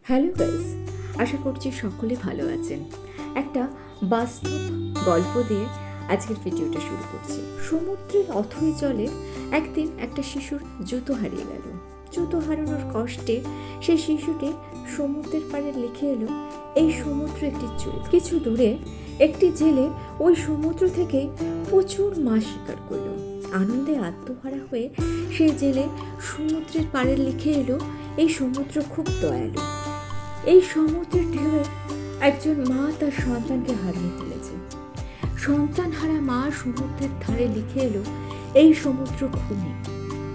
Hello guys, আশা করছি সকলে ভালো আছেন। একটা বাস্তব গল্প দিয়ে আজকের ভিডিওটা শুরু করছি। সমুদ্রের অথই জলে একদিন একটা শিশুর জুতো হারিয়ে গেল। জুতো হারানোর কষ্টে সেই শিশুটি সমুদ্রের পাড়ে লিখে এলো, এই সমুদ্র একটি চোর। কিছু দূরে একটি জেলে ওই সমুদ্র থেকে প্রচুর মাছ শিকার করলো। আনন্দে আত্মহারা হয়ে সেই জেলে সমুদ্রের পাড়ে লিখে এলো, এই সমুদ্র খুব দয়ালু। এই সমুদ্রের ঢেউয়ে একজন মা তার সন্তানকে হারিয়ে ফেলেছে। সন্তান হারা মা সমুদ্রের ধারে লিখে এলো, এই সমুদ্র খুনি।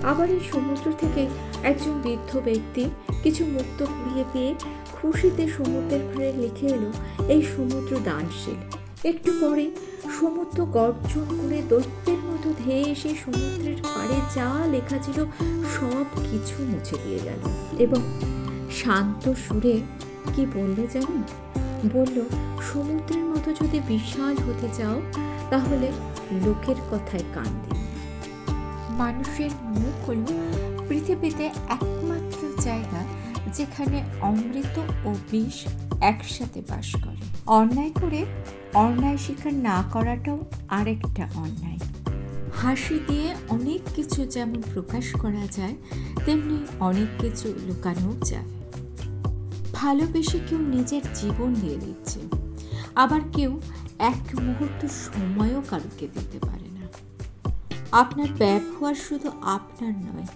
আবার এই সমুদ্র থেকে একজন বৃদ্ধ ব্যক্তি কিছু মুক্ত কুড়িয়ে পেয়ে খুশিতে সমুদ্রের ধারে লিখে এলো, এই সমুদ্র দানশীল। একটু পরে সমুদ্র গর্জন করে দৈত্যের মতো ধেয়ে এসে সমুদ্রের পাড়ে যা লেখা ছিল সব কিছু মুছে দিয়ে গেল এবং শান্ত সুরে কি বললে জানেন? বলল, সমুদ্রের মতো যদি বিশাল হতে চাও তাহলে লোকের কথায় কান দিন। মানুষের মুখ হল পৃথিবীতে একমাত্র জায়গা যেখানে অমৃত ও বিষ একসাথে বাস করে। অন্যায় করে অন্যায় স্বীকার না করাটাও আরেকটা অন্যায়। হাসি দিয়ে অনেক কিছু যেমন প্রকাশ করা যায়, তেমনি অনেক কিছু লুকানোও যায়। ভালোবেসে কেউ নিজের জীবন দিয়ে দিচ্ছে, আবার কেউ এক মুহূর্ত সময়ও কারুকে দিতে পারে না। আপনার ব্যবহার শুধু আপনার নয়,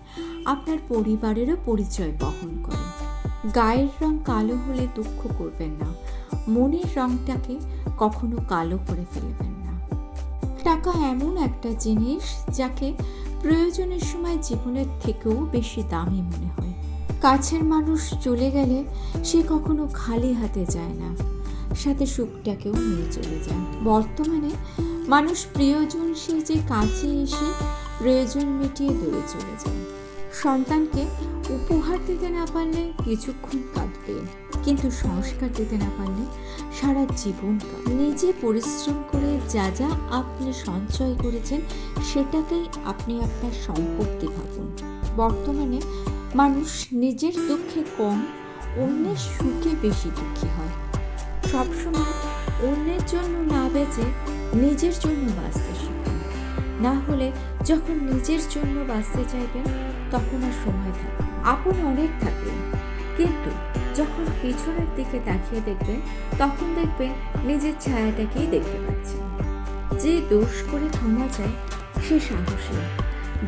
আপনার পরিবারেরও পরিচয় বহন করে। গায়ের রং কালো হলে দুঃখ করবেন না, মনের রংটাকে কখনো কালো করে ফেলবেন না। টাকা এমন একটা জিনিস যাকে প্রয়োজনের সময় জীবনের থেকেও বেশি দামি মনে হয়। কাছের মানুষ চলে গেলে সে কখনো খালি হাতে যায় না, সাথে সুখটাকেও নিয়ে চলে যায়। বর্তমানে মানুষ প্রিয়জন সেজে কাছে এসে প্রয়োজন মিটিয়ে দূরে চলে যায়। সন্তানকে উপহার দিতে না পারলে কিছুক্ষণ কাঁদবে, কিন্তু সংস্কার দিতে না পারলে সারা জীবন কাঁদবে। নিজে পরিশ্রম করে যা যা আপনি সঞ্চয় করেছেন সেটাকেই আপনি আপনার সম্পত্তি ভাবুন। বর্তমানে মানুষ নিজের দুঃখে কম, অন্যের সুখে বেশি দুঃখী হয়। সবসময় অন্যের জন্য না বেঁচে নিজের জন্য বাঁচতে শিখুন, না হলে যখন নিজের জন্য বাঁচতে চাইবেন তখন আর সময় থাকবে। আপন অনেক থাকে, কিন্তু যখন পিছনের দিকে তাকিয়ে দেখবেন তখন দেখবেন নিজের ছায়াটাকেই দেখতে পাচ্ছেন। যে দোষ করে ক্ষমা চায় সে সাহসী,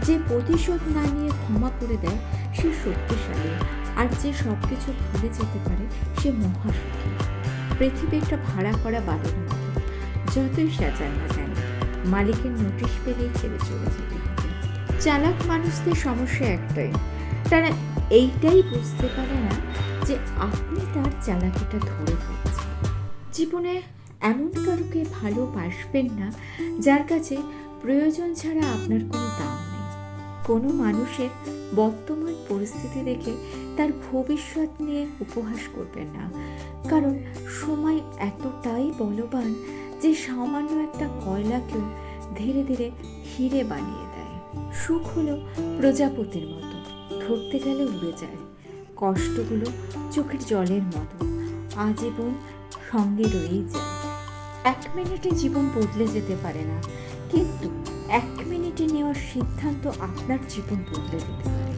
যে প্রতিশোধ না নিয়ে ক্ষমা করে দেয় সে শক্তিশালী, আর যে সব কিছু ভুলে যেতে পারে সে মহাসুখী। পৃথিবী একটা ভাড়া করা বাড়ির মতো, যতই সাজান না কেন মালিকের নোটিশ পেলেই ছেড়ে চলে যেতে হবে। চালাক মানুষদের সমস্যা একটাই, তারা এইটাই বুঝতে পারে না যে আপনি তার চালাকিটা ধরে ফেলছেন। জীবনে এমন কারুকে ভালোবাসবেন না যার কাছে প্রয়োজন ছাড়া আপনার কোনো দাম নেই। কোনো মানুষের বর্তমান পরিস্থিতি দেখে তার ভবিষ্যৎ নিয়ে উপহাস করবেন না, কারণ সময় এতটাই বলবান যে সামান্য একটা কয়লাকেও ধীরে ধীরে হিরে বানিয়ে দেয়। সুখ হলো প্রজাপতির মতো, ধরতে গেলে উড়ে যায়। কষ্টগুলো চোখের জলের মতো, আজীবন সঙ্গে রয়েই যায়। 1 মিনিটে জীবন বদলে যেতে পারে না, কিন্তু 1 মিনিটে নেওয়ার সিদ্ধান্ত আপনার জীবন বদলে দিতে পারে।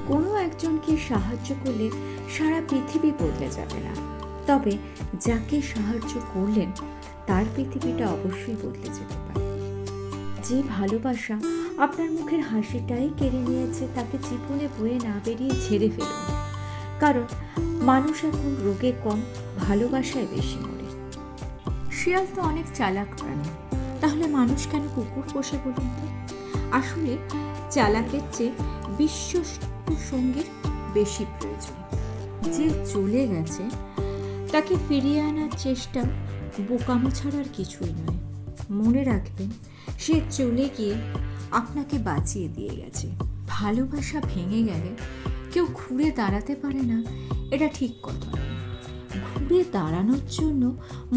কোনো একজনকে সাহায্য করলে সারা পৃথিবী বদলে যাবে না, তবে যাকে সাহায্য করলেন তার পৃথিবীটা অবশ্যই বদলে যেতে পারে। যে ভালোবাসা আপনার মুখের হাসিটাই কেড়ে নিয়েছে তাকে জীবনে বয়ে না বেরিয়ে ছেড়ে ফেলুন, কারণ মানুষ এখন রোগে কম, ভালোবাসায় বেশি মরে। শিয়াল তো অনেক চালাক প্রাণী, তাহলে মানুষ কেন কুকুর পোষে বলুন তো? আসলে চালাকের চেয়ে বিশ্বস্ত সঙ্গীর বেশি প্রয়োজন। যে চলে গেছে তাকে ফিরিয়ে আনার চেষ্টা বোকামো ছাড়ার কিছুই নয়। মনে রাখবেন, সে চলে গিয়ে আপনাকে বাঁচিয়ে দিয়ে গেছে। ভালোবাসা ভেঙে গেলে কেউ ঘুরে দাঁড়াতে পারে না, এটা ঠিক কথা নয়। ঘুরে দাঁড়ানোর জন্য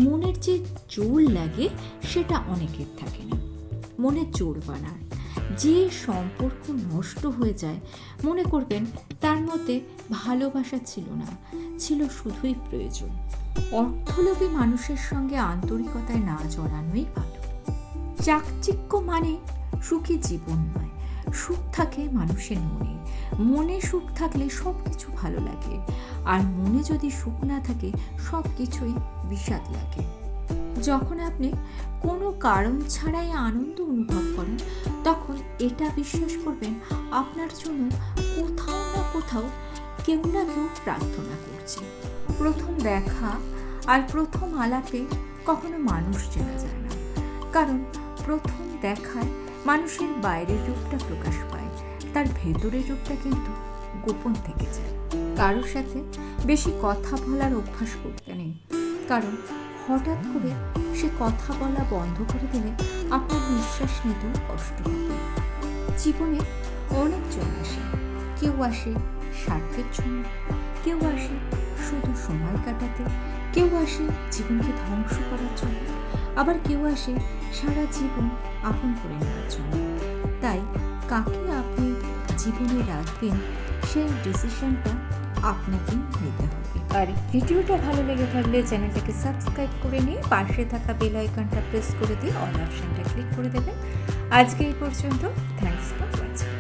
মনের যে জোর লাগে সেটা অনেকের থাকে না। মনে জোর বানান। যে সম্পর্ক নষ্ট হয়ে যায় মনে করবেন তার মধ্যে ভালোবাসা ছিল না, ছিল শুধুই প্রয়োজন। অর্থলোভী মানুষের সঙ্গে আন্তরিকতায় না জড়ানোই ভালো। চাকচিক্য মানে সুখী জীবন নয়। সুখ থাকে মানুষের মনে। মনে সুখ থাকলে সব কিছু ভালো লাগে, আর মনে যদি সুখ না থাকে সব কিছুই বিষাদ লাগে। যখন আপনি কোনো কারণ ছাড়াই আনন্দ অনুভব করেন, তখন এটা বিশ্বাস করবেন আপনার জন্য কোথাও না কোথাও কেউ না কেউ প্রার্থনা করছে। প্রথম দেখা আর প্রথম আলাপে কখনো মানুষ চেনা যায় না, কারণ প্রথম দেখায় মানুষের বাইরের রূপটা প্রকাশ পায়, তার ভেতরের রূপটা কিন্তু গোপন থেকে যায়। কারোর সাথে বেশি কথা বলার অভ্যাস করতে নেই, কারণ হঠাৎ করে সে কথা বলা বন্ধ করে দিলে আপনার নিঃশ্বাস নিতেও কষ্ট হবে। জীবনে অনেকজন আসে, কেউ আসে স্বার্থের জন্য, কেউ আসে শুধু সময় কাটাতে, কেউ আসে জীবনকে ধ্বংস করার জন্য, আবার কেউ আসে সারা জীবন আপন করে নেওয়ার জন্য। তাই কাকে আপনি জীবনে রাখবেন সেই ডিসিশনটা আপনাকেই নিতে হবে। আর ভিডিওটা ভালো লেগে থাকলে চ্যানেলটাকে সাবস্ক্রাইব করে নিয়ে পাশে থাকা বেল আইকনটা প্রেস করে দিয়ে অল অপশনটা ক্লিক করে দেবেন। আজকে এই পর্যন্ত। Thanks for watching.